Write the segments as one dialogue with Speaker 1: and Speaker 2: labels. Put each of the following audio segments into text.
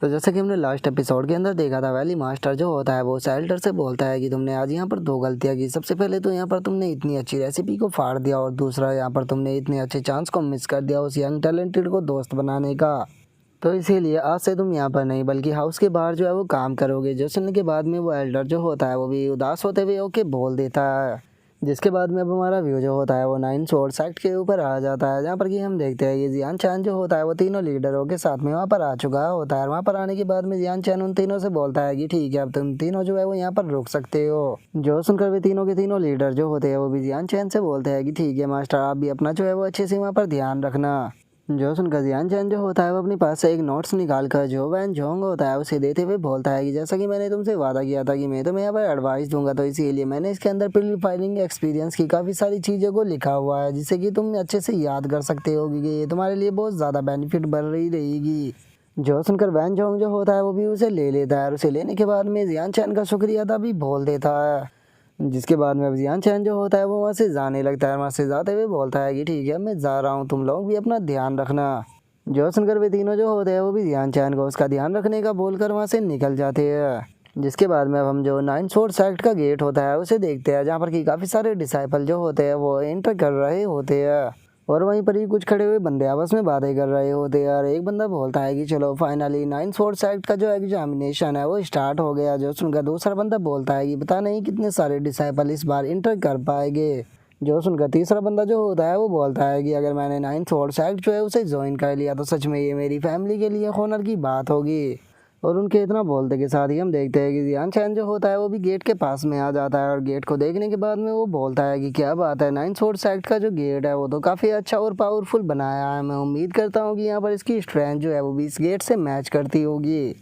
Speaker 1: तो जैसा कि हमने लास्ट एपिसोड के अंदर देखा था, वैली मास्टर जो होता है वो उस एल्डर से बोलता है कि तुमने आज यहाँ पर दो गलतियाँ की। सबसे पहले तो यहाँ पर तुमने इतनी अच्छी रेसिपी को फाड़ दिया, और दूसरा यहाँ पर तुमने इतने अच्छे चांस को मिस कर दिया उस यंग टैलेंटेड को दोस्त बनाने का। तो इसीलिए आज से तुम यहाँ पर नहीं बल्कि हाउस के बाहर जो है वो काम करोगे। जो सुनने के बाद में वो एल्डर जो होता है वो भी उदास होते हुए ओके बोल देता है। जिसके बाद में अब हमारा व्यू जो होता है वो नाइन स्वॉर्ड सेक्ट के ऊपर आ जाता है, जहाँ पर कि हम देखते हैं ये जियान चैन जो होता है वो तीनों लीडरों के साथ में वहाँ पर आ चुका होता है। वहाँ पर आने के बाद में जियान चैन उन तीनों से बोलता है कि ठीक है, अब तुम तीनों जो है वो यहाँ पर रुक सकते हो। जो सुनकर वे तीनों के तीनों लीडर जो होते हैं वो भी जियान चैन से बोलते हैं कि ठीक है मास्टर, आप भी अपना जो है वो अच्छे से वहाँ पर ध्यान रखना। जो सुनकर जियान चैन जो होता है वो अपने पास से एक नोट्स निकाल कर जो वैन जोंग होता है उसे देते हुए बोलता है कि जैसा कि मैंने तुमसे वादा किया था कि मैं तुम्हें यहाँ पर एडवाइस दूंगा, तो इसीलिए मैंने इसके अंदर प्री फाइलिंग एक्सपीरियंस की काफ़ी सारी चीज़ों को लिखा हुआ है, जिससे कि तुम अच्छे से याद कर सकते हो कि ये तुम्हारे लिए बहुत ज़्यादा बेनिफिट बन रही रहेगी। जो सुनकर वैन जोंग जो होता है वो भी उसे ले लेता है, और उसे लेने के बाद में जियान चैन का शुक्रिया अदा भी बोल देता है। जिसके बाद में अब जियान चैन जो होता है वो वहाँ से जाने लगता है। वहाँ से जाते हुए बोलता है कि ठीक है, मैं जा रहा हूँ, तुम लोग भी अपना ध्यान रखना। जो सुनकर वे तीनों जो होते हैं वो भी जियान चैन को उसका ध्यान रखने का बोलकर वहाँ से निकल जाते हैं। जिसके बाद में अब हम जो नाइन स्वॉर्ड सेक्ट का गेट होता है उसे देखते हैं, जहाँ पर कि काफ़ी सारे डिसाइपल जो होते हैं वो एंटर कर रहे होते हैं, और वहीं पर ही कुछ खड़े हुए बंदे आपस में बातें कर रहे होते हैं। और एक बंदा बोलता है कि चलो फाइनली नाइन स्वॉर्ड सेक्ट का जो एग्जामिनेशन है वो स्टार्ट हो गया। जो सुनकर दूसरा बंदा बोलता है कि पता नहीं कितने सारे डिसाइपल इस बार इंटर कर पाएंगे। जो सुनकर तीसरा बंदा जो होता है वो बोलता है कि अगर मैंने नाइन स्वॉर्ड सेक्ट जो है उसे ज्वाइन कर लिया तो सच में ये मेरी फैमिली के लिए ऑनर की बात होगी। और उनके इतना बोलते के साथ ही हम देखते हैं कि जियान चैन जो होता है वो भी गेट के पास में आ जाता है, और गेट को देखने के बाद में वो बोलता है कि क्या बात है, नाइन स्वॉर्ड सेक्ट का जो गेट है वो तो काफ़ी अच्छा और पावरफुल बनाया है। मैं उम्मीद करता हूँ कि यहाँ पर इसकी स्ट्रेंथ जो है वो भी इस गेट से मैच करती होगी।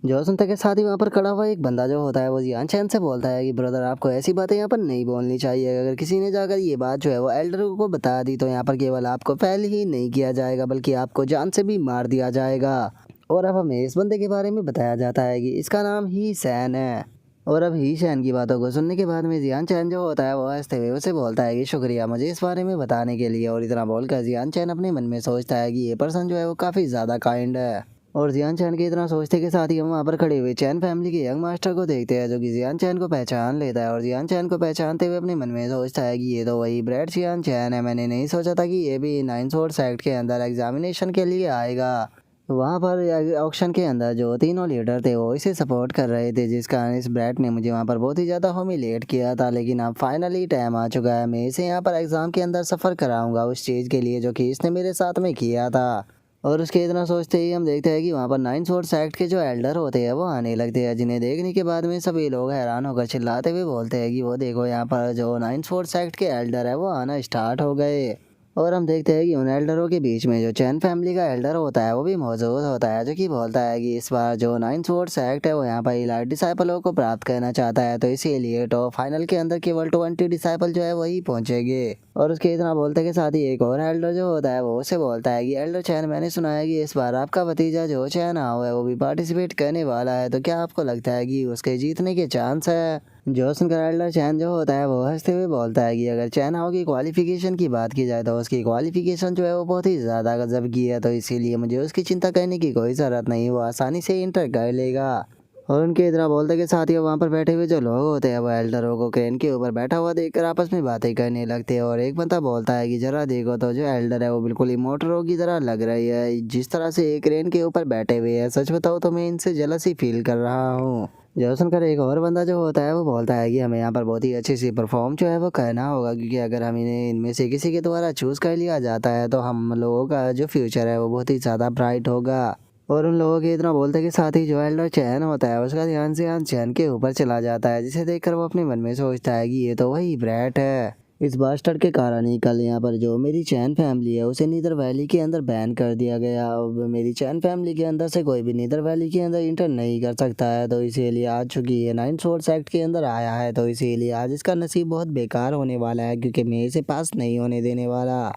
Speaker 1: जो सुनते के साथ ही वहाँ पर खड़ा हुआ एक बंदा जो होता है वो जियान चैन से बोलता है कि ब्रदर, आपको ऐसी बातें यहाँ पर नहीं बोलनी चाहिए। अगर किसी ने जाकर ये बात जो है वो एल्डर को बता दी तो यहाँ पर केवल आपको फेल ही नहीं किया जाएगा बल्कि आपको जान से भी मार दिया जाएगा। और अब हमें इस बंदे के बारे में बताया जाता है कि इसका नाम ही सैन है। और अब ही सैन की बातों को सुनने के बाद में जियान चैन जो होता है वो हंसते हुए उसे बोलता है कि शुक्रिया मुझे इस बारे में बताने के लिए। और इतना बोलकर जियान चैन अपने मन में सोचता है कि ये पर्सन जो है वो काफ़ी ज़्यादा काइंड है। और जियान चैन के इतना सोचते के साथ ही हम वहाँ पर खड़े हुए चैन फैमिली के यंग मास्टर को देखते हैं, जो कि जियान चैन को पहचान लेता है। और जियान चैन को पहचानते हुए अपने मन में सोचता है कि ये तो वही ब्रैड जियान चैन है। मैंने नहीं सोचा था कि ये भी नाइन स्वॉर्ड सेक्ट के अंदर एग्जामिनेशन के लिए आएगा। वहाँ पर ऑक्शन के अंदर जो तीनों लीडर थे वो इसे सपोर्ट कर रहे थे, जिस कारण इस ब्रैट ने मुझे वहाँ पर बहुत ही ज़्यादा ह्यूमिलेट किया था। लेकिन अब फाइनली टाइम आ चुका है, मैं इसे यहाँ पर एग्ज़ाम के अंदर सफ़र कराऊंगा उस चीज़ के लिए जो कि इसने मेरे साथ में किया था। और उसके इतना सोचते ही हम देखते हैं कि वहाँ पर नाइन स्वॉर्ड सेक्ट के जो एल्डर होते हैं वो आने लगते हैं, जिन्हें देखने के बाद में सभी लोग हैरान होकर चिल्लाते हुए बोलते हैं कि वो देखो, यहाँ पर जो नाइन स्वॉर्ड सेक्ट के एल्डर है वो आना स्टार्ट हो गए। और हम देखते हैं कि उन एल्डरों के बीच में जो चैन फैमिली का एल्डर होता है वो भी मौजूद होता है, जो कि बोलता है कि इस बार जो नाइन स्वॉर्ड सेक्ट है वो यहाँ पर इलाइट डिसाइपलों को प्राप्त करना चाहता है, तो इसीलिए तो फाइनल के अंदर केवल 20 डिसाइपल जो है वही पहुँचेंगे। और उसके इतना बोलते के साथ ही एक और एल्डर जो होता है वो उसे बोलता है कि एल्डर चैन, मैंने सुना है कि इस बार आपका भतीजा जो चैन आओ है वो भी पार्टिसिपेट करने वाला है, तो क्या आपको लगता है कि उसके जीतने के चांस है? जो सुनकर एल्डर चैन जो होता है वो हंसते हुए बोलता है कि अगर चैन हाउ की क्वालिफिकेशन की बात की जाए तो उसकी क्वालिफिकेशन जो है वो बहुत ही ज़्यादा गजब की है, तो इसीलिए मुझे उसकी चिंता करने की कोई ज़रूरत नहीं, वो आसानी से इंटर कर लेगा। और उनके इतना बोलते के साथ ही वहाँ पर बैठे हुए जो लोग होते हैं वो एल्डरों को क्रेन के ऊपर बैठा हुआ देखकर आपस में बातें करने लगते हैं। और एक बंदा बोलता है कि जरा देखो तो जो एल्डर है वो बिल्कुल इमोटरों की तरह लग रही है, जिस तरह से एक क्रेन के ऊपर बैठे हुए हैं। सच बताओ तो मैं इनसे जलसी फील कर रहा हूँ। जो सुनकर एक और बंदा जो होता है वो बोलता है कि हमें यहाँ पर बहुत ही अच्छे से परफॉर्म जो है वो करना होगा, क्योंकि अगर हम इन्हें इनमें से किसी के द्वारा चूज़ कर लिया जाता है तो हम लोगों का जो फ्यूचर है वो बहुत ही ज़्यादा ब्राइट होगा। और उन लोगों के इतना बोलते के साथ ही जो एल्डर चैन होता है उसका ध्यान से चैन के ऊपर चला जाता है, जिसे देखकर वो अपने मन में सोचता है कि ये तो वही ब्रैट है। इस बास्टर्ड के कारण ही कल यहाँ पर जो मेरी चैन फैमिली है उसे नीदर वैली के अंदर बैन कर दिया गया। अब मेरी चैन फैमिली के अंदर से कोई भी नीदर वैली के अंदर इंटर नहीं कर सकता है, तो इसीलिए आज चूंकि ये नाइन स्वॉर्ड सेक्ट के अंदर आया है तो इसीलिए आज इसका नसीब बहुत बेकार होने वाला है, क्योंकि मैं इसे पास नहीं होने देने वाला।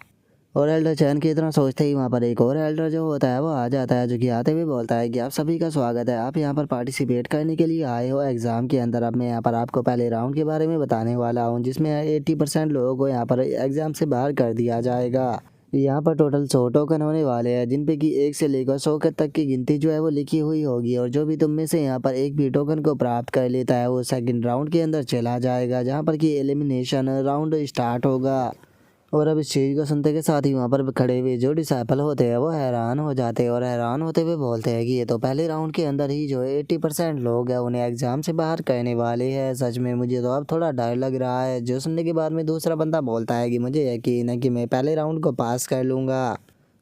Speaker 1: और एल्डर चैन की इतना सोचते ही वहाँ पर एक और एल्डर जो होता है वो आ जाता है, जो कि आते हुए बोलता है कि आप सभी का स्वागत है, आप यहाँ पर पार्टिसिपेट करने के लिए आए हो एग्ज़ाम के अंदर। अब मैं यहाँ पर आपको पहले राउंड के बारे में बताने वाला हूँ, जिसमें 80% लोगों को यहाँ पर एग्ज़ाम से बाहर कर दिया जाएगा। यहाँ पर टोटल 100 टोकन होने वाले हैं, जिन पे कि 1 से लेकर 100 तक की गिनती जो है वो लिखी हुई होगी। और जो भी तुम में से यहाँ पर एक भी टोकन को प्राप्त कर लेता है वो सेकंड राउंड के अंदर चला जाएगा, जहाँ पर कि एलिमिनेशन राउंड स्टार्ट होगा। और अब इस चीज़ को सुनते के साथ ही वहाँ पर खड़े हुए जो डिसाइपल होते हैं वो हैरान हो जाते हैं और हैरान होते हुए बोलते हैं कि ये तो पहले राउंड के अंदर ही जो है 80% लोग हैं उन्हें एग्जाम से बाहर करने वाले हैं। सच में मुझे तो अब थोड़ा डर लग रहा है। जो सुनने के बाद में दूसरा बंदा बोलता है कि मुझे यकीन है कि मैं पहले राउंड को पास कर लूँगा।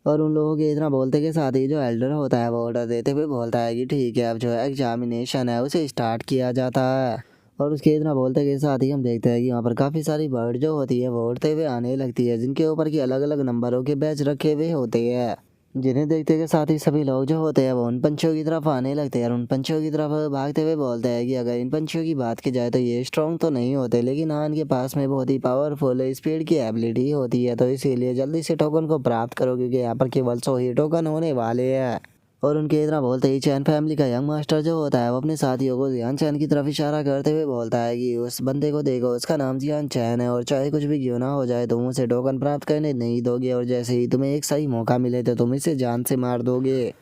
Speaker 1: और उन लोगों के इतना बोलते के साथ ही जो एल्डर होता है वो ऑर्डर देते हुए बोलता है कि ठीक है, अब जो है एग्जामिनेशन है उसे स्टार्ट किया जाता है। और उसके इतना बोलते के साथ ही हम देखते हैं कि वहाँ पर काफ़ी सारी बर्ड जो होती है वो उड़ते हुए आने लगती है, जिनके ऊपर की अलग अलग नंबरों के बैच रखे हुए होते हैं। जिन्हें देखते के साथ ही सभी लोग जो होते हैं वो उन पंछियों की तरफ आने लगते हैं और उन पंछियों की तरफ भागते हुए बोलते हैं कि अगर इन पंछियों की बात की जाए तो ये स्ट्रॉन्ग तो नहीं होते, लेकिन हाँ इनके पास में बहुत ही पावरफुल स्पीड की एबिलिटी होती है, तो इसीलिए जल्दी से टोकन को प्राप्त करो क्योंकि यहाँ पर केवल 100 ही टोकन होने वाले हैं। और उनके इतना बोलते ही चैन फैमिली का यंग मास्टर जो होता है वो अपने साथियों को जियान चैन की तरफ इशारा करते हुए बोलता है कि उस बंदे को देखो, उसका नाम जियान चैन है और चाहे कुछ भी क्यों ना हो जाए तुम उसे टोकन प्राप्त करने नहीं दोगे, और जैसे ही तुम्हें एक सही मौका मिले तो तुम इसे जान से मार दोगे।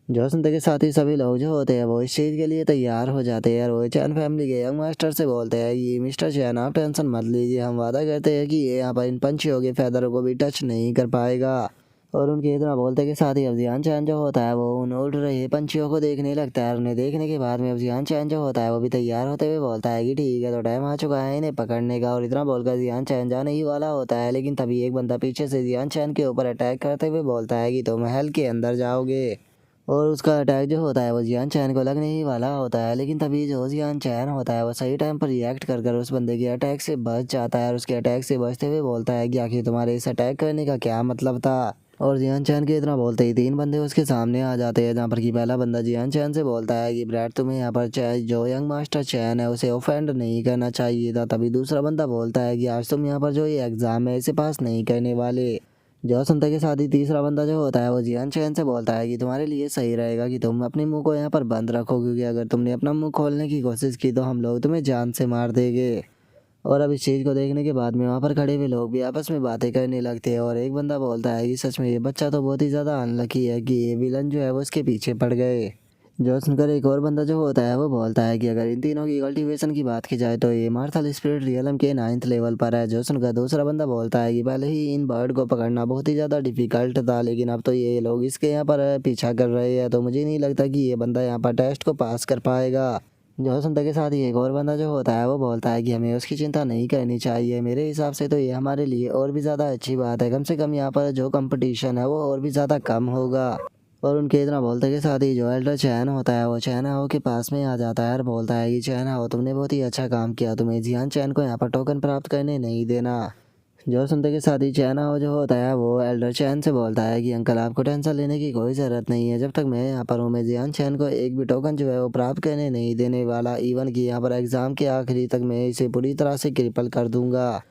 Speaker 1: जो सुनते के साथ ही सभी लोग जो होते हैं वो इस चीज़ के लिए तैयार हो जाते हैं और वो चैन फैमिली के यंग मास्टर से बोलते हैं कि मिस्टर चैन आप टेंशन मत लीजिए, हम वादा करते हैं कि ये यहाँ पर इन पंछियों के फैदरों को भी टच नहीं कर पाएगा। और उनके इतना बोलते के साथ ही अफजियान चैन जो होता है वो उन उड़ रहे पंछियों को देखने लगता है और उन्हें देखने के बाद में अफजियान चैन जो होता है वो भी तैयार होते हुए बोलता है कि ठीक है, तो टाइम आ चुका है इन्हें पकड़ने का। और इतना बोलकर जियान चैन जाने ही वाला होता है, लेकिन तभी एक बंदा पीछे से जियान चैन के ऊपर अटैक करते हुए बोलता है कि तुम महल के अंदर जाओगे। और उसका अटैक जो होता है वो जियान चैन को लगने ही वाला होता है, लेकिन तभी जो जियान चैन होता है वो सही टाइम पर रिएक्ट कर कर उस बंदे के अटैक से बच जाता है और उसके अटैक से बचते हुए बोलता है कि आखिर तुम्हारे इस अटैक करने का क्या मतलब था। और जियान चैन के इतना बोलते ही 3 बंदे उसके सामने आ जाते हैं, जहाँ पर कि पहला बंदा जियान चैन से बोलता है कि ब्रैड तुम्हें यहाँ पर जो यंग मास्टर चैन है उसे ऑफेंड नहीं करना चाहिए था। तभी दूसरा बंदा बोलता है कि आज तुम यहाँ पर जो ये एग्ज़ाम है इसे पास नहीं करने वाले। जो सुनते के साथ ही तीसरा बंदा जो होता है वो जियान चैन से बोलता है कि तुम्हारे लिए सही रहेगा कि तुम अपने मुंह को यहाँ पर बंद रखो, क्योंकि अगर तुमने अपना मुंह खोलने की कोशिश की तो हम लोग तुम्हें जान से मार देंगे। और अब इस चीज़ को देखने के बाद में वहाँ पर खड़े हुए लोग भी आपस में बातें करने लगते हैं और एक बंदा बोलता है कि सच में ये बच्चा तो बहुत ही ज़्यादा अनलकी है कि ये विलन जो है वो उसके पीछे पड़ गए। जो सुनकर एक और बंदा जो होता है वो बोलता है कि अगर इन तीनों की कल्टीवेशन की बात की जाए तो ये मार्थल स्पिरिट रियलम के 9th लेवल पर है। जो सुनकर दूसरा बंदा बोलता है कि पहले ही इन बर्ड को पकड़ना बहुत ही ज़्यादा डिफिकल्ट था, लेकिन अब तो ये लोग इसके यहाँ पर पीछा कर रहे हैं, तो मुझे नहीं लगता कि ये बंदा यहाँ पर टेस्ट को पास कर पाएगा। जो सुनते के साथ ही एक और बंदा जो होता है वो बोलता है कि हमें उसकी चिंता नहीं करनी चाहिए, मेरे हिसाब से तो ये हमारे लिए और भी ज़्यादा अच्छी बात है, कम से कम यहाँ पर जो कंपटीशन है वो और भी ज़्यादा कम होगा। और उनके इतना बोलते के साथ ही जो एल्डर चैन होता है वो चैन हाओ के पास में आ जाता है और बोलता है कि चैन हाओ तुमने बहुत ही अच्छा काम किया, तुम्हें जियान चैन को यहाँ पर टोकन प्राप्त करने नहीं देना। जो सुनते के साथ ही चैन हाओ जो होता है वो एल्डर चैन से बोलता है कि अंकल आपको टेंशन लेने की कोई ज़रूरत नहीं है, जब तक मैं यहाँ पर हूँ मैं जियान चैन को एक भी टोकन जो है वो प्राप्त करने नहीं देने वाला, इवन कि यहाँ पर एग्ज़ाम के आखिरी तक मैं इसे पूरी तरह से क्रिपल कर दूंगा।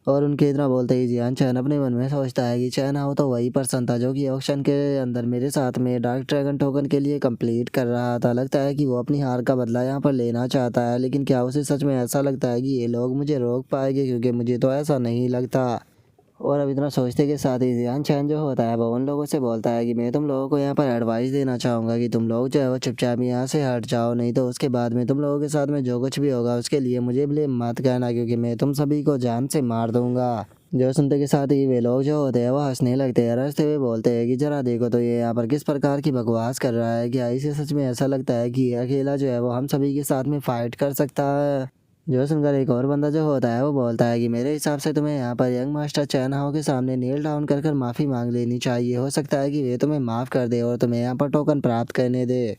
Speaker 1: और उनके इतना बोलते ही जियान चैन अपने मन में सोचता है कि चैन हाउ तो वही पर्सन था जो कि ऑक्शन के अंदर मेरे साथ में डार्क ड्रैगन टोकन के लिए कंप्लीट कर रहा था। लगता है कि वो अपनी हार का बदला यहाँ पर लेना चाहता है, लेकिन क्या उसे सच में ऐसा लगता है कि ये लोग मुझे रोक पाएंगे, क्योंकि मुझे तो ऐसा नहीं लगता। और अब इतना सोचते के साथ ही जियान चैन जो होता है वो उन लोगों से बोलता है कि मैं तुम लोगों को यहाँ पर एडवाइस देना चाहूँगा कि तुम लोग जो है वो चुपचाप यहाँ से हट जाओ, नहीं तो उसके बाद में तुम लोगों के साथ में जो कुछ भी होगा उसके लिए मुझे ब्लेम मत करना, क्योंकि मैं तुम सभी को जान से मार दूंगा। जो सुनते के साथ ही वे लोग जो होते हैं वो हंसने लगते हैं, हंसते हुए बोलते हैं कि जरा देखो तो ये यहाँ पर किस प्रकार की बकवास कर रहा है, क्या इसे सच में ऐसा लगता है कि ये अकेला जो है वो हम सभी के साथ में फाइट कर सकता है। जो सुनकर एक और बंदा जो होता है वो बोलता है कि मेरे हिसाब से तुम्हें यहाँ पर यंग मास्टर चैन हाओ के सामने नील डाउन कर कर माफ़ी मांग लेनी चाहिए, हो सकता है कि वे तुम्हें माफ़ कर दे और तुम्हें यहाँ पर टोकन प्राप्त करने दे।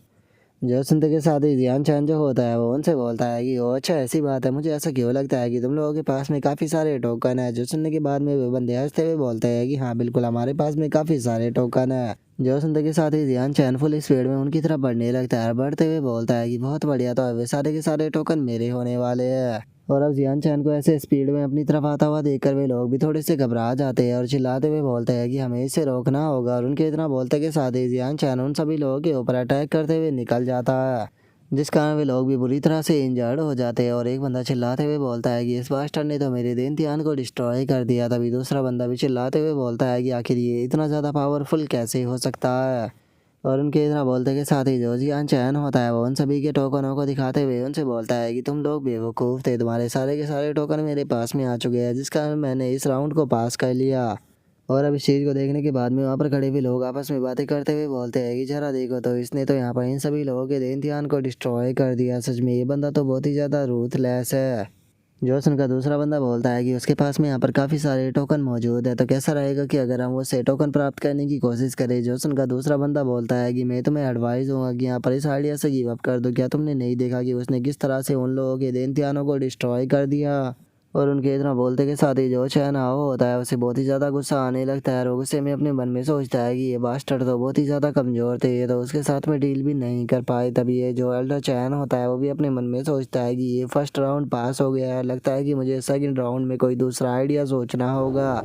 Speaker 1: जो सुनते के साथ ही जियान चैन जो होता है वो उनसे बोलता है कि ओ अच्छा ऐसी बात है, मुझे ऐसा क्यों लगता है कि तुम लोगों के पास में काफ़ी सारे टोकन है। जो सुनने के बाद में वे बंदे हंसते हुए बोलते हैं कि हाँ बिल्कुल हमारे पास में काफ़ी सारे टोकन है। जो सुनते के साथ ही जियान चैन फुल स्पीड में उनकी तरफ बढ़ने लगता है, बढ़ते हुए बोलता है कि बहुत बढ़िया, तो अब वे सारे के सारे टोकन मेरे होने वाले हैं। और अब जियान चैन को ऐसे स्पीड में अपनी तरफ आता हुआ देखकर वे लोग भी थोड़े से घबरा जाते हैं और चिल्लाते हुए बोलते हैं कि हमें इसे रोकना होगा। और उनके इतना बोलते के साथ ही जियान चैन उन सभी लोगों के ऊपर अटैक करते हुए निकल जाता है। जिस कारण वे लोग भी बुरी तरह से इंजर्ड हो जाते हैं और एक बंदा चिल्लाते हुए बोलता है कि इस बास्टर ने तो मेरे देनतियान को डिस्ट्रॉय कर दिया। तभी दूसरा बंदा भी चिल्लाते हुए बोलता है कि आखिर ये इतना ज़्यादा पावरफुल कैसे हो सकता है। और उनके इतना बोलते के साथ ही जो जियान चैन होता है वो उन सभी के टोकनों को दिखाते हुए उनसे बोलता है कि तुम लोग बेवकूफ़ थे, तुम्हारे सारे के सारे टोकन मेरे पास में आ चुके हैं, जिस कारण मैंने इस राउंड को पास कर लिया। और अब इस चीज़ को देखने के बाद में वहाँ पर खड़े हुए लोग आपस में बातें करते हुए बोलते हैं कि जरा देखो तो इसने तो यहाँ पर इन सभी लोगों के देनतियान को डिस्ट्रॉय कर दिया। सच में ये बंदा तो बहुत ही ज़्यादा रूथलेस है। जोसन का दूसरा बंदा बोलता है कि उसके पास में यहाँ पर काफ़ी सारे टोकन मौजूद है, तो कैसा रहेगा कि अगर हम उससे टोकन प्राप्त करने की कोशिश करें। जोसन का दूसरा बंदा बोलता है कि मैं तुम्हें एडवाइस दूंगा कि यहाँ पर इस आइडिया से गिव अप कर दो। क्या तुमने नहीं देखा कि उसने किस तरह से उन लोगों के देनतियानों को डिस्ट्रॉय कर दिया। और उनके इतना बोलते के साथ ही जो चैन आओ होता है उसे बहुत ही ज़्यादा गुस्सा आने लगता है और गुस्से में अपने मन में सोचता है कि ये बास्टर तो बहुत ही ज़्यादा कमज़ोर थे, ये तो उसके साथ में डील भी नहीं कर पाए। तभी ये जो एल्डर चैन होता है वो भी अपने मन में सोचता है कि ये फर्स्ट राउंड पास हो गया है, लगता है कि मुझे सेकंड राउंड में कोई दूसरा आइडिया सोचना होगा।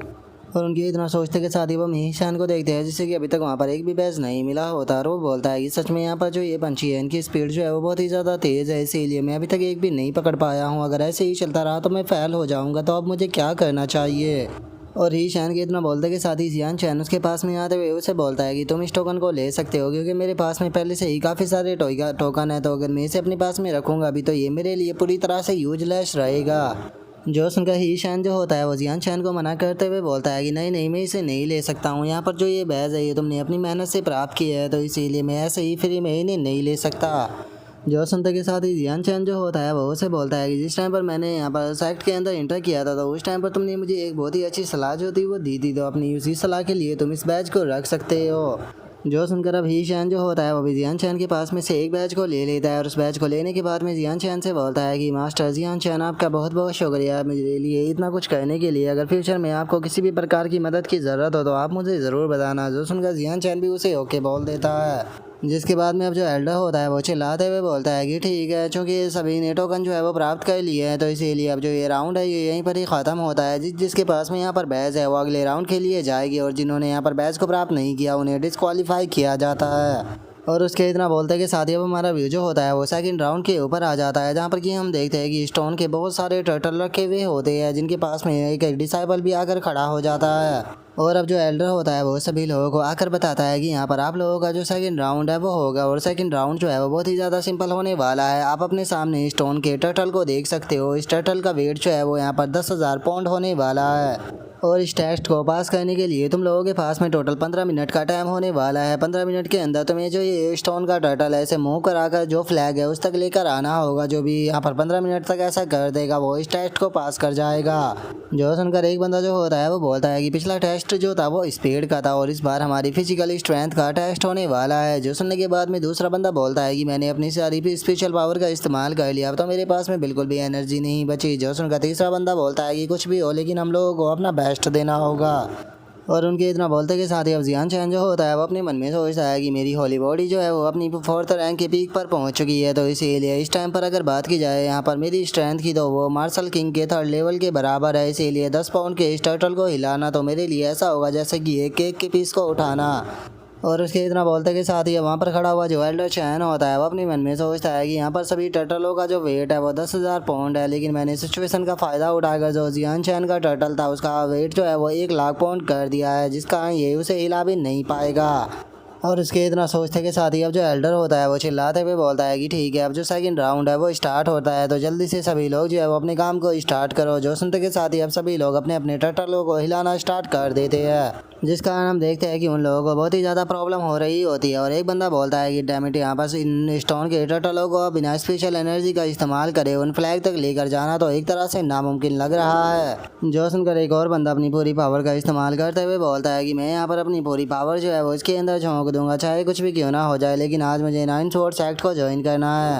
Speaker 1: और उनके इतना सोचते के साथ ही वो मीशान को देखते हैं जिससे कि अभी तक वहाँ पर एक भी बैच नहीं मिला होता। और वो बोलता है कि सच में यहाँ पर जो ये पंछी है इनकी स्पीड जो है वो बहुत ही ज़्यादा तेज़ है, इसीलिए मैं अभी तक एक भी नहीं पकड़ पाया हूँ। अगर ऐसे ही चलता रहा तो मैं फेल हो जाऊँगा, तो अब मुझे क्या करना चाहिए। और ही शैन के इतना बोलते के साथ ही जियान चैन उसके पास में आते हुए उसे बोलता है कि तुम इस टोकन को ले सकते हो, क्योंकि मेरे पास में पहले से ही काफ़ी सारे टोकन है, तो अगर मैं इसे अपने पास में रखूँगा अभी तो ये मेरे लिए पूरी तरह से यूजलेस रहेगा। जो सुनकर ही शैन जो होता है वो जियान चैन को मना करते हुए बोलता है कि नहीं नहीं, मैं इसे नहीं ले सकता हूँ। यहाँ पर जो ये बैज है ये तुमने अपनी मेहनत से प्राप्त किया है, तो इसीलिए मैं ऐसे ही फ्री में इन्हें नहीं ले सकता। जो सुनते के साथ ही जियान चैन जो होता है वो उसे बोलता है कि जिस टाइम पर मैंने यहाँ पर सेक्ट के अंदर इंटर किया था तो उस टाइम पर तुमने मुझे एक बहुत ही अच्छी सलाह जो थी वो दी थी, तो अपनी उसी सलाह के लिए तुम इस बैच को रख सकते हो। जो सुनकर अब ही शैन जो होता है वो भी जियान चैन के पास में से एक बैच को ले लेता है और उस बैच को लेने के बाद में जियान चैन से बोलता है कि मास्टर जियान चैन आपका बहुत बहुत शुक्रिया मेरे लिए इतना कुछ करने के लिए। अगर फ्यूचर में आपको किसी भी प्रकार की मदद की ज़रूरत हो तो आप मुझे ज़रूर बताना। जो सुनकर जियान चैन भी उसे ओके बोल देता है। जिसके बाद में अब जो एल्डर होता है वो चिल्लाते हुए बोलता है कि ठीक है, चूँकि सभी ने टोकन जो है वो प्राप्त कर लिए हैं तो इसीलिए अब जो ये राउंड है ये यहीं पर ही ख़त्म होता है। जिसके पास में यहाँ पर बैच है वो अगले राउंड के लिए जाएगी और जिन्होंने यहाँ पर बैच को प्राप्त नहीं किया उन्हें डिस्क्वालीफाई किया जाता है। और उसके इतना बोलते कि साथ ही अब हमारा व्यू जो होता है वो सेकंड राउंड के ऊपर आ जाता है, जहाँ पर कि हम देखते हैं कि स्टोन के बहुत सारे टर्टल रखे हुए होते हैं जिनके पास में एक डिसाइबल भी आकर खड़ा हो जाता है। और अब जो एल्डर होता है वो सभी लोगों को आकर बताता है कि यहाँ पर आप लोगों का जो सेकंड राउंड है वो होगा और सेकंड राउंड जो है वो बहुत ही ज़्यादा सिंपल होने वाला है। आप अपने सामने स्टोन के टर्टल को देख सकते हो। इस टर्टल का वेट जो है वो यहाँ पर 10,000 पाउंड होने वाला है। और इस टेस्ट को पास करने के लिए तुम लोगों के पास में टोटल 15 मिनट का टाइम होने वाला है। 15 मिनट के अंदर तुम्हें जो ये स्टोन का टर्टल है इसे मूव कराकर जो फ्लैग है उस तक लेकर आना होगा। जो भी यहाँ पर 15 मिनट तक ऐसा कर देगा वो इस टेस्ट को पास कर जाएगा। जो सुनकर एक बंदा जो होता है वो बोलता है कि पिछला टेस्ट जो था वो स्पीड का था और इस बार हमारी फिजिकल स्ट्रेंथ का टेस्ट होने वाला है। जो सुनने के बाद में दूसरा बंदा बोलता है कि मैंने अपनी सारी स्पेशल पावर का इस्तेमाल कर लिया, अब तो मेरे पास में बिल्कुल भी एनर्जी नहीं बची। जो सुनकर तीसरा बंदा बोलता है कि कुछ भी हो लेकिन हम लोगों को अपना बेस्ट देना होगा। और उनके इतना बोलते के साथ ही अब जियान चैन जो होता है वो अपने मन में सोचता है कि मेरी हॉली बॉडी जो है वो अपनी 4th रैंक के पीक पर पहुंच चुकी है, तो इसीलिए इस टाइम पर अगर बात की जाए यहाँ पर मेरी स्ट्रेंथ की तो वो मार्शल किंग के 3rd लेवल के बराबर है। इसीलिए 10 पाउंड के इस टर्टल को हिलाना तो मेरे लिए ऐसा होगा जैसे कि एक केक के पीस को उठाना। और उसके इतना बोलते के साथ ही वहाँ पर खड़ा हुआ जो एल्डर चैन होता है वो अपने मन में सोचता है कि यहाँ पर सभी टर्टलों का जो वेट है वो 10,000 पाउंड है, लेकिन मैंने सिचुएशन का फ़ायदा उठाकर जो जियान चैन का टर्टल था उसका वेट जो है वो 1,00,000 पाउंड कर दिया है, जिसका ये उसे हिला भी नहीं पाएगा। और उसके इतना सोचते के साथ ही अब जो एल्डर होता है वो चिल्लाते हुए बोलता है कि ठीक है, अब जो सेकंड राउंड है वो स्टार्ट होता है, तो जल्दी से सभी लोग जो है वो अपने काम को स्टार्ट करो। जो सुनते के साथ ही अब सभी लोग अपने अपने टर्टलों को हिलाना स्टार्ट कर देते हैं, जिस कारण हम देखते हैं कि उन लोगों को बहुत ही ज़्यादा प्रॉब्लम हो रही होती है। और एक बंदा बोलता है कि डैमिट, यहाँ पर इन स्टोन के टर्टलों को बिना स्पेशल एनर्जी का इस्तेमाल करे उन फ्लैग तक लेकर जाना तो एक तरह से नामुमकिन लग रहा है। जो सुनकर एक और बंदा अपनी पूरी पावर का इस्तेमाल करते हुए बोलता है कि मैं यहाँ पर अपनी पूरी पावर जो है वो इसके अंदर झोंक दूंगा, चाहे कुछ भी क्यों ना हो जाए, लेकिन आज मुझे 9 स्वॉर्ड्स एक्ट को ज्वाइन करना है।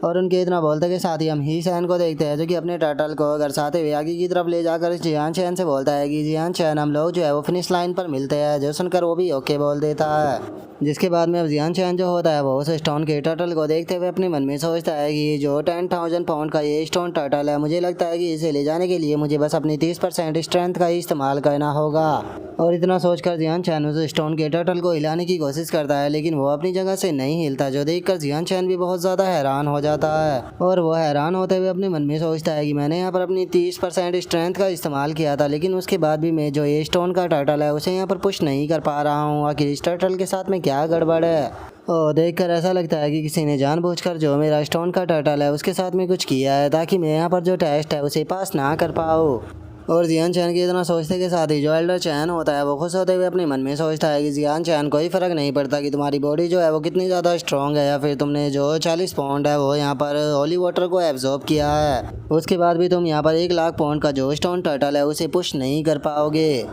Speaker 1: और उनके इतना बोलते के साथ ही हम ही शैन को देखते हैं जो कि अपने टर्टल को घरसाते हुए आगे की तरफ ले जाकर जियान शैन से बोलता है कि जियान शैन हम लोग जो है वो फिनिश लाइन पर मिलते हैं। जो सुनकर वो भी ओके बोल देता है। जिसके बाद में अब जियान शैन जो होता है वो उस स्टोन के टर्टल को देखते हुए अपने मन में सोचता है कि जो 10,000 पाउंड का ये स्टोन टर्टल है, मुझे लगता है कि इसे ले जाने के लिए मुझे बस अपनी 30% स्ट्रेंथ का ही इस्तेमाल करना होगा। और इतना सोचकर जियान शैन उस स्टोन के टर्टल को हिलाने की कोशिश करता है, लेकिन वो अपनी जगह से नहीं हिलता। जो देखकर जियान शैन भी बहुत ज़्यादा हैरान हो जाता है। और वो हैरान होते हुए अपने मन में सोचता है कि मैंने यहाँ पर अपनी 30% स्ट्रेंथ का इस्तेमाल किया था, लेकिन उसके बाद भी मैं जो ये स्टोन का टर्टल है उसे यहाँ पर पुश नहीं कर पा रहा हूँ। आखिर इस टर्टल के साथ में क्या गड़बड़ है। और देखकर ऐसा लगता है कि किसी ने जानबूझकर जो मेरा स्टोन का टर्टल है उसके साथ में कुछ किया है, ताकि मैं यहाँ पर जो टेस्ट है उसे पास ना कर पाऊँ। और जियान चैन की इतना सोचते के साथ ही जो एल्डर चैन होता है वो खुश होते हुए अपने मन में सोचता है कि जियान चैन कोई फ़र्क नहीं पड़ता कि तुम्हारी बॉडी जो है वो कितनी ज़्यादा स्ट्रॉन्ग है, या फिर तुमने जो 40 पाउंड है वो यहाँ पर होली वाटर को एब्जॉर्ब किया है, उसके बाद भी तुम यहाँ पर 1 लाख पाउंड का जो स्टोन टर्टल है उसे पुश नहीं कर पाओगे।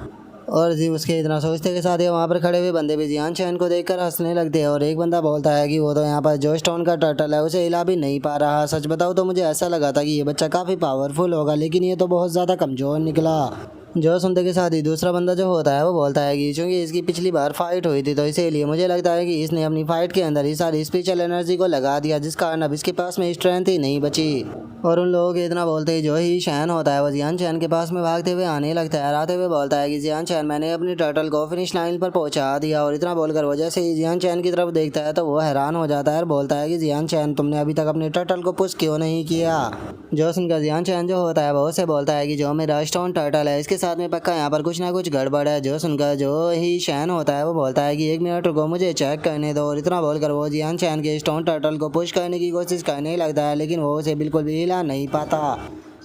Speaker 1: और जी उसके इतना सोचते के साथ ही वहाँ पर खड़े हुए बंदे भी जियान चैन को देखकर हंसने लगते हैं। और एक बंदा बोलता है कि वो तो यहाँ पर जो स्टोन का टर्टल है उसे हिला भी नहीं पा रहा। सच बताओ तो मुझे ऐसा लगा था कि ये बच्चा काफ़ी पावरफुल होगा, लेकिन ये तो बहुत ज़्यादा कमज़ोर निकला। जो सुनते के साथ ही दूसरा बंदा जो होता है वो बोलता है कि चूँकि इसकी पिछली बार फाइट हुई थी तो इसीलिए मुझे लगता है कि इसने अपनी फाइट के अंदर ही सारी स्पिरिचुअल एनर्जी को लगा दिया, जिस कारण अब इसके पास में स्ट्रेंथ ही नहीं बची। और उन लोगों के इतना बोलते ही जो ही शैन होता है वो जियान चैन के पास में भागते हुए आने लगता है। आते हुए बोलता है कि जियान चैन मैंने अपनी टर्टल को फिनिश लाइन पर पहुंचा दिया। और इतना बोलकर वो जैसे ही जियान चैन की तरफ देखता है तो वो हैरान हो जाता है और बोलता है कि जियान चैन तुमने अभी तक अपने टर्टल को पुश क्यों नहीं किया। जो सुनकर जियान चैन जो होता है वो उसे बोलता है कि जो मेरा स्टोन टर्टल है इसके साथ में पक्का यहाँ पर कुछ ना कुछ गड़बड़ है। जो सुनकर जो ही शैन होता है वो बोलता है कि 1 मिनट रुको, मुझे चेक करने दो। और इतना बोलकर वो जियान चैन के स्टोन टर्टल को पुश करने की कोशिश करने लगता है, लेकिन वो उसे बिल्कुल भी हिला नहीं पाता।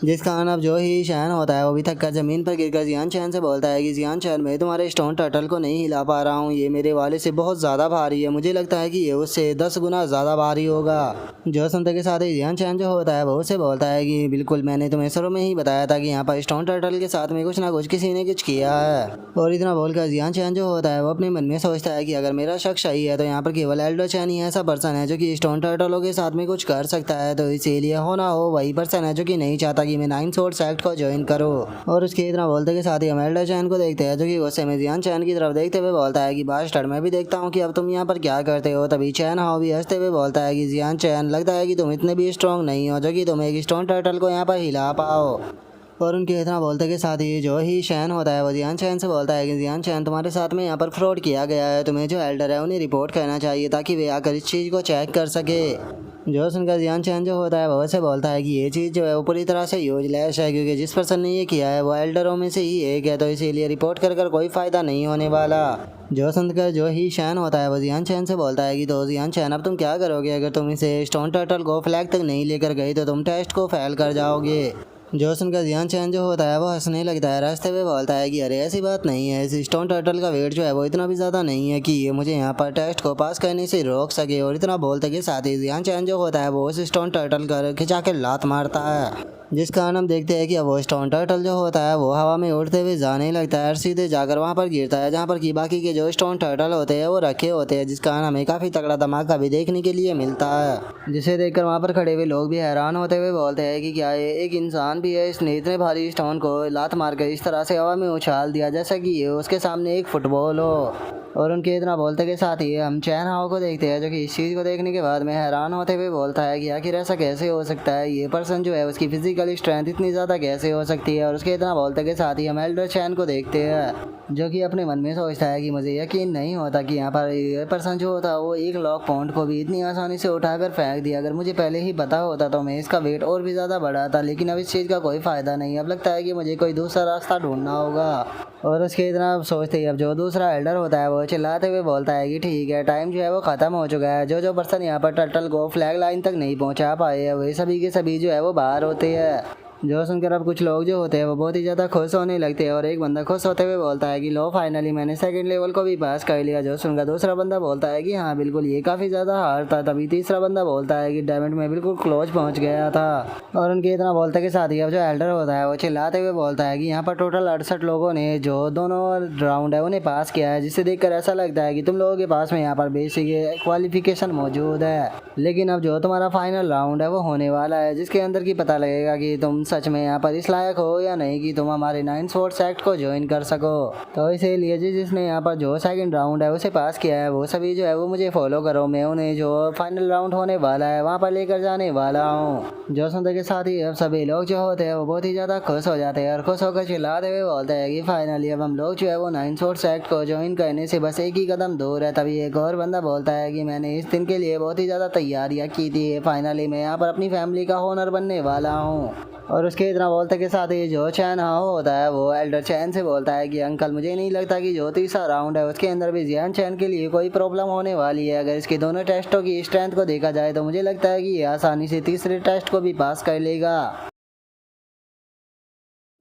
Speaker 1: जिस कारण अब जो ही शैन होता है वो भी थक कर ज़मीन पर गिरकर जियान चैन से बोलता है कि जियान चैन मैं तुम्हारे स्टोन टर्टल को नहीं हिला पा रहा हूँ, ये मेरे वाले से बहुत ज़्यादा भारी है, मुझे लगता है कि ये उससे 10 गुना ज़्यादा भारी होगा। जो सुनते के साथ ही जियान चैन जो होता है वो उसे बोलता है कि बिल्कुल मैंने तुम्हें शुरू में ही बताया था कि यहाँ पर स्टोन टर्टल के साथ में कुछ ना कुछ किसी ने कुछ किया है। और इतना बोलकर जियान चैन जो होता है वो अपने मन में सोचता है कि अगर मेरा शक सही है तो यहाँ पर केवल एल्डर चैन ही ऐसा पर्सन है जो कि स्टोन टर्टलों के साथ में कुछ कर सकता है। तो इसीलिए हो ना हो वही पर्सन है जो कि नहीं चाहता कि मैं 9 स्वॉर्ड को ज्वाइन करो। और उसके इतना बोलते के साथ ही हम एल्डर चैन को देखते हैं जो कि गुस्से में जियान चैन की तरफ देखते हुए बोलता है कि बास्टर्ड मैं भी देखता हूँ कि अब तुम यहाँ पर क्या करते हो। तभी चैन हाउ भी हंसते हुए बोलता है कि जियान चैन लगता है कि तुम इतने भी स्ट्रॉन्ग नहीं हो जो कि तुम एक स्टोन टर्टल को यहाँ पर हिला पाओ। और उनके इतना बोलते के साथ ही जो ही शैन होता है वो जियान चैन से बोलता है कि जियान चैन तुम्हारे साथ में यहाँ पर फ्रॉड किया गया है, तुम्हें जो एल्डर है उन्हें रिपोर्ट करना चाहिए ताकि वे आकर इस चीज़ को चेक कर सके। जो सुनकर जियान चैन जो होता है वो से बोलता है कि ये चीज़ जो है वो पूरी तरह से यूजलेस है, क्योंकि जिस पर्सन ने ये किया है वो एल्डरों में से ही एक है, तो इसीलिए रिपोर्ट कर कोई फ़ायदा नहीं होने वाला। जो सुनकर जो ही शैन होता है वो जियान चैन से बोलता है कि तो जियान चैन अब तुम क्या करोगे, अगर तुम इसे स्टोन टर्टल को फ्लैग तक नहीं लेकर गई तो तुम टेस्ट को फेल कर जाओगे। जो सुनकर जियान चैन जो होता है वो हंसने लगता है। रास्ते में बोलता है कि अरे ऐसी बात नहीं है, इस स्टोन टर्टल का वेट जो है वो इतना भी ज़्यादा नहीं है कि ये मुझे यहाँ पर टेस्ट को पास करने से रोक सके। और इतना बोलते के साथ ही जियान चैन जो होता है वो उस स्टोन टर्टल कर खिंचा के लात मारता है, जिस कारण हम देखते हैं कि अब वो स्टोन टर्टल जो होता है वो हवा में उड़ते हुए जाने लगता है और सीधे जाकर वहाँ पर गिरता है जहाँ पर कि बाकी के जो स्टोन टर्टल होते हैं वो रखे होते हैं, जिस कारण हमें काफ़ी तगड़ा धमाका भी देखने के लिए मिलता है। जिसे देखकर वहाँ पर खड़े हुए लोग भी हैरान होते हुए बोलते हैं कि क्या ये एक इंसान भी है, इसने इतने भारी स्टोन को लात मारकर इस तरह से हवा में उछाल दिया जैसा कि ये उसके सामने एक फुटबॉल हो। और उनके इतना बोलते के साथ ही हम चैन हाओ को देखते हैं जो कि इस चीज़ को देखने के बाद में हैरान होते हुए बोलता है कि आखिर ऐसा कैसे हो सकता है, ये पर्सन जो है उसकी फिजिकल स्ट्रेंथ इतनी ज़्यादा कैसे हो सकती है। और उसके इतना बोलते के साथ ही हम एल्डर चैन को देखते हैं जो कि अपने मन में सोचता है कि मुझे यकीन नहीं होता कि यहाँ पर ये पर्सन जो होता है वो 1 लाख पाउंड को भी इतनी आसानी से उठाकर फेंक दिया। अगर मुझे पहले ही पता होता तो मैं इसका वेट और भी ज़्यादा बढ़ाता, लेकिन अब इस चीज़ का कोई फ़ायदा नहीं। अब लगता है कि मुझे कोई दूसरा रास्ता ढूंढना होगा। और उसके इतना सोचते ही अब जो दूसरा एल्डर होता है वो चिल्लाते हुए बोलता है कि ठीक है, टाइम जो है वो ख़त्म हो चुका है। जो पर्सन यहाँ पर टर्टल को फ्लैग लाइन तक नहीं पहुँचा पाए हैं वे सभी के सभी जो है वो बाहर होते हैं। जो सुनकर अब कुछ लोग जो होते हैं वो बहुत ही ज़्यादा खुश होने लगते हैं और एक बंदा खुश होते हुए बोलता है कि लो फाइनली मैंने सेकंड लेवल को भी पास कर लिया। जो सुनकर दूसरा बंदा बोलता है कि हाँ बिल्कुल ये काफ़ी ज़्यादा हार्ड था। तभी तीसरा बंदा बोलता है कि डायमंड में बिल्कुल क्लोज पहुँच गया था। और उनके इतना बोलते के साथ ही अब जो एल्डर होता है वो चिल्लाते हुए बोलता है कि यहाँ पर टोटल 68 लोगों ने जो दोनों राउंड है उन्हें पास किया है, जिससे देखकर ऐसा लगता है कि तुम लोगों के पास में यहाँ पर बेसिक क्वालिफिकेशन मौजूद है। लेकिन अब जो तुम्हारा फाइनल राउंड है वो होने वाला है, जिसके अंदर की पता लगेगा कि तुम सच में यहाँ पर इस लायक हो या नहीं कि तुम हमारे 9 स्पोर्ट्स एक्ट को ज्वाइन कर सको। तो इसीलिए जिसने यहाँ पर जो सेकंड राउंड है उसे पास किया है वो सभी जो है वो मुझे फॉलो करो। मैं उन्हें जो फाइनल राउंड होने वाला है वहाँ पर लेकर जाने वाला हूँ। जो सुनते के साथ ही अब सभी लोग जो होते हैं वो बहुत ही ज़्यादा खुश हो जाते हैं और खुश होकर चिल्लाते हुए बोलते हैं कि फाइनली अब हम लोग जो है वो 9 स्पोर्ट्स एक्ट को ज्वाइन करने से बस एक ही कदम दूर है। तभी एक और बंदा बोलता है कि मैंने इस दिन के लिए बहुत ही ज़्यादा तैयारियाँ की थी, फाइनली मैं यहाँ पर अपनी फैमिली का ओनर बनने वाला हूँ। और उसके इतना बोलते के साथ ही जो चैन हाँ होता है वो एल्डर चैन से बोलता है कि अंकल मुझे नहीं लगता कि जो तीसरा राउंड है उसके अंदर भी जियान चैन के लिए कोई प्रॉब्लम होने वाली है। अगर इसके दोनों टेस्टों की स्ट्रेंथ को देखा जाए तो मुझे लगता है कि ये आसानी से तीसरे टेस्ट को भी पास कर लेगा।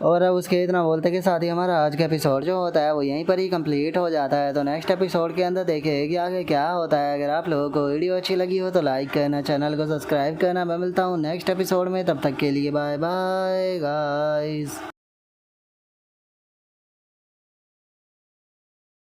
Speaker 1: और अब उसके इतना बोलते के साथ ही हमारा आज का एपिसोड जो होता है वो यहीं पर ही कंप्लीट हो जाता है। तो नेक्स्ट एपिसोड के अंदर देखें कि आगे क्या होता है। अगर आप लोगों को वीडियो अच्छी लगी हो तो लाइक करना, चैनल को सब्सक्राइब करना। मैं मिलता हूँ नेक्स्ट एपिसोड में, तब तक के लिए बाय बाय गाइस।